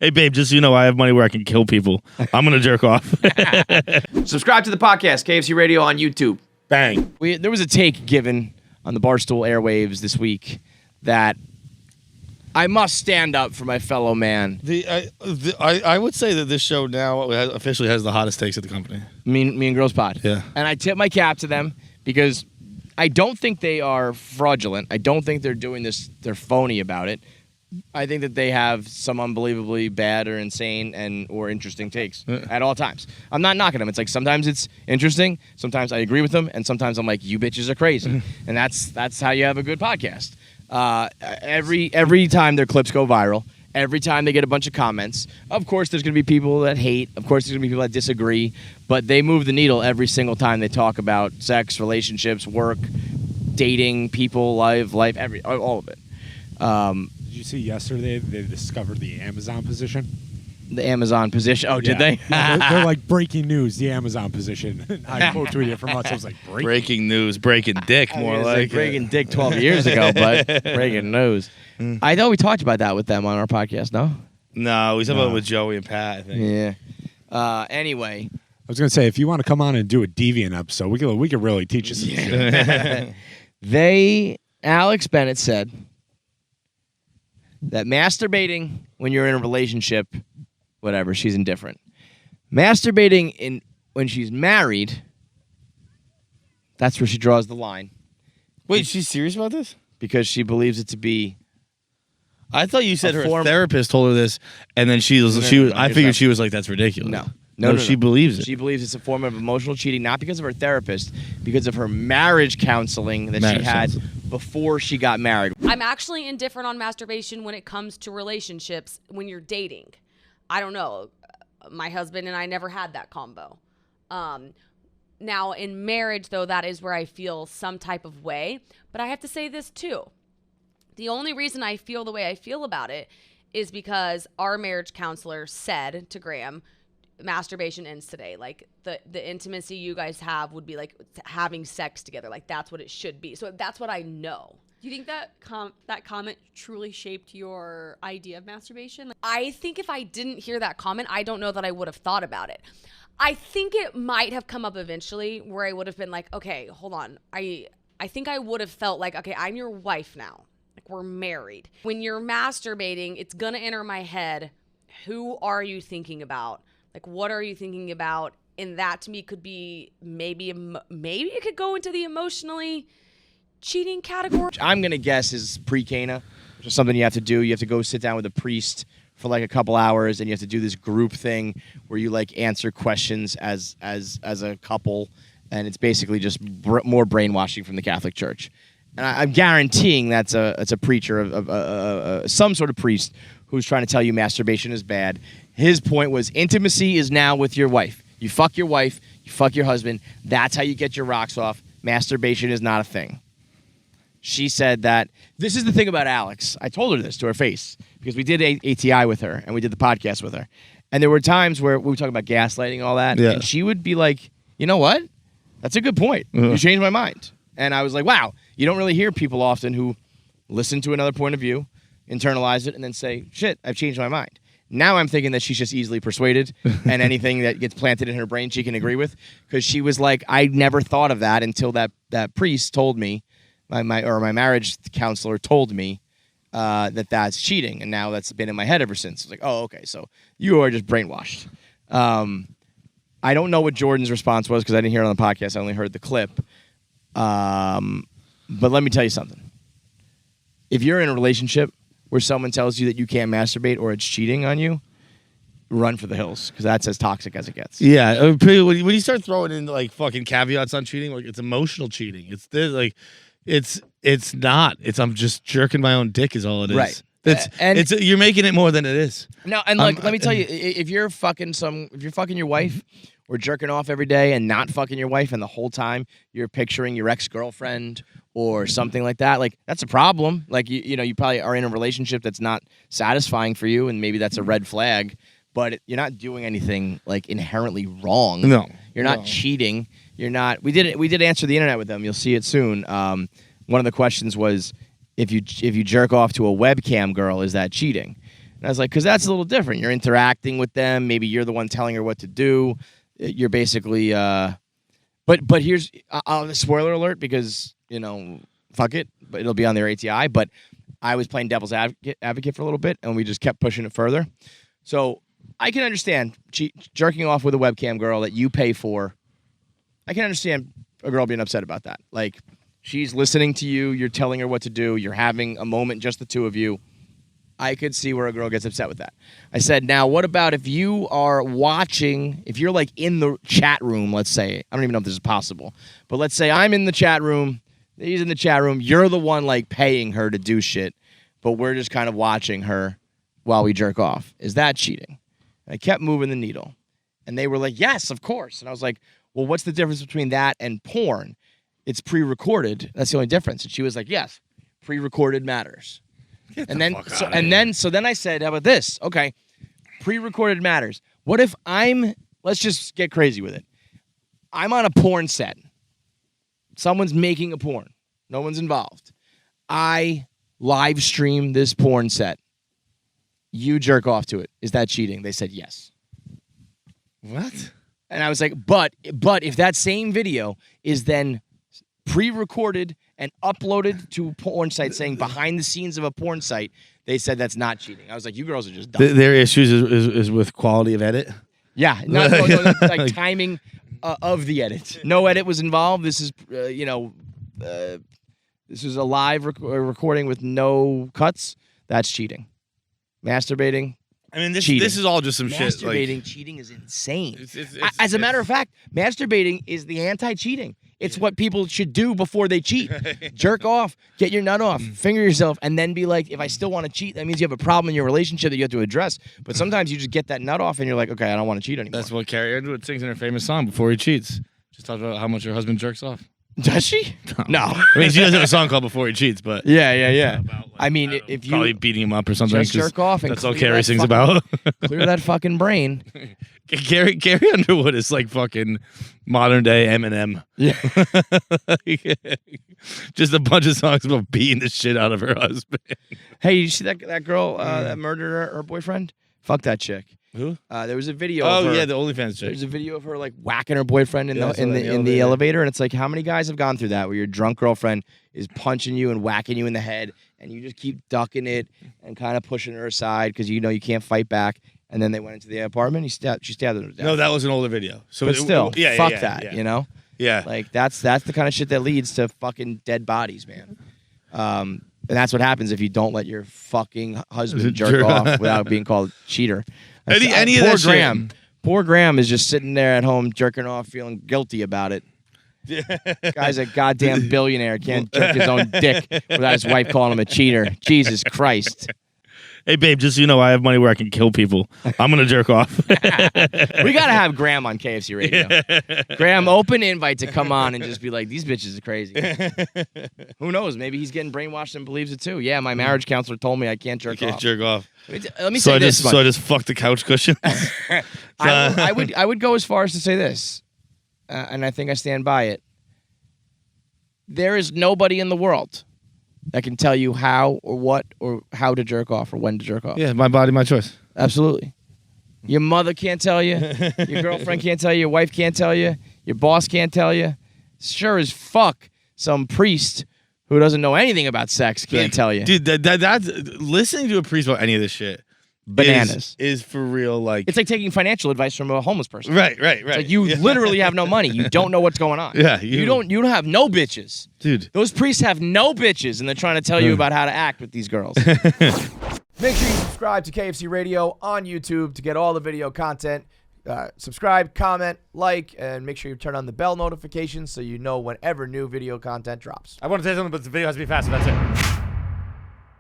Hey, babe, just so you know, I have money where I can kill people. I'm going to jerk off. Subscribe to the podcast, KFC Radio on YouTube. Bang. There was a take given on the Barstool airwaves this week that I must stand up for my fellow man. I would say that this show now officially has the hottest takes at the company. Me and Girls Pod. Yeah. And I tip my cap to them because I don't think they are fraudulent. I don't think they're doing this, they're phony about it. I think that they have some unbelievably bad or insane or interesting takes at all times. I'm not knocking them. It's like sometimes it's interesting, sometimes I agree with them, and sometimes I'm like, you bitches are crazy. And that's how you have a good podcast. Every time their clips go viral, every time they get a bunch of comments, of course there's going to be people that hate, of course there's going to be people that disagree, but they move the needle every single time they talk about sex, relationships, work, dating, people, life, all of it. Did you see yesterday they discovered the Amazon position? The Amazon position. Oh, did they? They're like breaking news, the Amazon position. I quote tweeted it from us. I was like, breaking news, breaking dick, more like breaking dick 12 years ago, but breaking news. I know we talked about that with them on our podcast. No, we talked about it with Joey and Pat, I think. Yeah. Anyway, I was gonna say if you want to come on and do a deviant episode, we could really teach you some shit. Alex Bennett said that masturbating when you're in a relationship, whatever, she's indifferent. Masturbating when she's married, that's where she draws the line. Wait, she's serious about this? Because she believes it to be. I thought you said her therapist told her this, and then I figured she was like, that's ridiculous. No, she believes it. She believes it's a form of emotional cheating, not because of her therapist, because of her marriage counseling that she had before she got married. I'm actually indifferent on masturbation when it comes to relationships when you're dating. I don't know. My husband and I never had that combo. Now, in marriage, though, that is where I feel some type of way. But I have to say this, too. The only reason I feel the way I feel about it is because our marriage counselor said to Graham, masturbation ends today. Like, the intimacy you guys have would be like having sex together. Like, that's what it should be. So that's what I know. Do you think that that comment truly shaped your idea of masturbation? I think if I didn't hear that comment, I don't know that I would have thought about it. I think it might have come up eventually where I would have been like, okay, hold on. I think I would have felt like, okay, I'm your wife now. Like, we're married. When you're masturbating, it's going to enter my head, who are you thinking about? Like, what are you thinking about? And that to me could be maybe it could go into the emotionally cheating category. I'm going to guess is pre-Cana, which is something you have to do. You have to go sit down with a priest for like a couple hours, and you have to do this group thing where you like answer questions as a couple, and it's basically just more brainwashing from the Catholic Church. And I'm guaranteeing it's a preacher of some sort of priest who's trying to tell you masturbation is bad. His point was intimacy is now with your wife. You fuck your wife, you fuck your husband. That's how you get your rocks off. Masturbation is not a thing. She said that, this is the thing about Alex. I told her this to her face because we did ATI with her and we did the podcast with her. And there were times where we were talking about gaslighting and all that. Yeah. And she would be like, you know what? That's a good point. You changed my mind. And I was like, wow, you don't really hear people often who listen to another point of view, internalize it, and then say, shit, I've changed my mind. Now I'm thinking that she's just easily persuaded and anything that gets planted in her brain she can agree with. Because she was like, I never thought of that until that priest told me, my marriage counselor told me that's cheating. And now that's been in my head ever since. I was like, oh, okay, so you are just brainwashed. I don't know what Jordan's response was because I didn't hear it on the podcast. I only heard the clip. But let me tell you something. If you're in a relationship where someone tells you that you can't masturbate or it's cheating on you, run for the hills because that's as toxic as it gets. Yeah, when you start throwing in like fucking caveats on cheating, like it's emotional cheating. It's this, like it's not. It's I'm just jerking my own dick is all it is. Right. It's you're making it more than it is. No, and like let me tell you, if you're fucking your wife or jerking off every day and not fucking your wife, and the whole time you're picturing your ex-girlfriend or something like that, like that's a problem. Like you know, you probably are in a relationship that's not satisfying for you, and maybe that's a red flag. But you're not doing anything like inherently wrong. No, you're not cheating. You're not. We did answer the internet with them. You'll see it soon. One of the questions was, if you jerk off to a webcam girl, is that cheating? And I was like, because that's a little different. You're interacting with them. Maybe you're the one telling her what to do. You're basically, but here's spoiler alert because fuck it, but it'll be on their ATI. But I was playing devil's advocate for a little bit, and we just kept pushing it further. So I can understand jerking off with a webcam girl that you pay for. I can understand a girl being upset about that. Like, she's listening to you. You're telling her what to do. You're having a moment, just the two of you. I could see where a girl gets upset with that. I said, now, what about if you are watching, if you're like in the chat room, let's say, I don't even know if this is possible, but let's say I'm in the chat room, he's in the chat room, you're the one like paying her to do shit, but we're just kind of watching her while we jerk off. Is that cheating? And I kept moving the needle. And they were like, yes, of course. And I was like, well, what's the difference between that and porn? It's pre-recorded. That's the only difference. And she was like, yes, pre-recorded matters. So then I said, how about this? Okay, pre-recorded matters. What if let's just get crazy with it. I'm on a porn set. Someone's making a porn. No one's involved. I live stream this porn set. You jerk off to it. Is that cheating? They said yes. What? And I was like, but if that same video is then pre-recorded and uploaded to a porn site saying behind the scenes of a porn site, they said that's not cheating. I was like, you girls are just dumb. Their issues is with quality of edit? Yeah. No, like timing of the edit. No edit was involved. This is, this is a live recording with no cuts. That's cheating. Masturbating. I mean, this is all just some shit. Masturbating, cheating is insane. As a matter of fact, masturbating is the anti-cheating. It's what people should do before they cheat. Jerk off, get your nut off, finger yourself, and then be like, if I still want to cheat, that means you have a problem in your relationship that you have to address. But sometimes you just get that nut off and you're like, okay, I don't want to cheat anymore. That's what Carrie Underwood sings in her famous song, Before He Cheats. Just talks about how much her husband jerks off. Does she? No. I mean, she doesn't have a song called Before He Cheats, but... Yeah. About, I mean, if you... Probably beating him up or something. Just jerk off and that's all Carrie sings about. Clear that fucking brain. Carrie Underwood is like fucking modern day Eminem. Yeah. Just a bunch of songs about beating the shit out of her husband. Hey, you see that girl that murdered her boyfriend? Fuck that chick. Who? There was a video. Oh of her, yeah, the OnlyFans chick. There's a video of her like whacking her boyfriend in the elevator, and it's like, how many guys have gone through that? Where your drunk girlfriend is punching you and whacking you in the head, and you just keep ducking it and kind of pushing her aside because you fuck fight back. And then they went into the apartment. She stabbed him to death. No, that was an older video. So but still, fuck that. Yeah. Yeah. Like that's the kind of shit that leads to fucking dead bodies, man. And that's what happens if you don't let your fucking husband jerk off without being called a cheater. Any of that Graham. shit. Poor Graham is just sitting there at home jerking off, feeling guilty about it. Guy's a goddamn billionaire. Can't jerk his own dick without his wife calling him a cheater. Jesus Christ. Hey, babe, just so you know, I have money where I can kill people. I'm going to jerk off. We got to have Graham on KFC Radio. Graham, open invite to come on and just be like, these bitches are crazy. Who knows? Maybe he's getting brainwashed and believes it too. Yeah, my marriage counselor told me I can't jerk off. Jerk off. Let me say this. So I just fucked the couch cushion? I would go as far as to say this, and I think I stand by it. There is nobody in the world that can tell you how or what or how to jerk off or when to jerk off. Yeah, my body, my choice. Absolutely. Your mother can't tell you. Your girlfriend can't tell you. Your wife can't tell you. Your boss can't tell you. Sure as fuck, some priest who doesn't know anything about sex can't tell you. Dude, that's listening to a priest about any of this shit. Bananas. Is for real, like... It's like taking financial advice from a homeless person. Right. It's like you literally have no money. You don't know what's going on. Yeah. You don't have no bitches. Dude. Those priests have no bitches, and they're trying to tell you about how to act with these girls. Make sure you subscribe to KFC Radio on YouTube to get all the video content. Subscribe, comment, like, and make sure you turn on the bell notifications so you know whenever new video content drops. I want to say something, but the video has to be faster. That's it.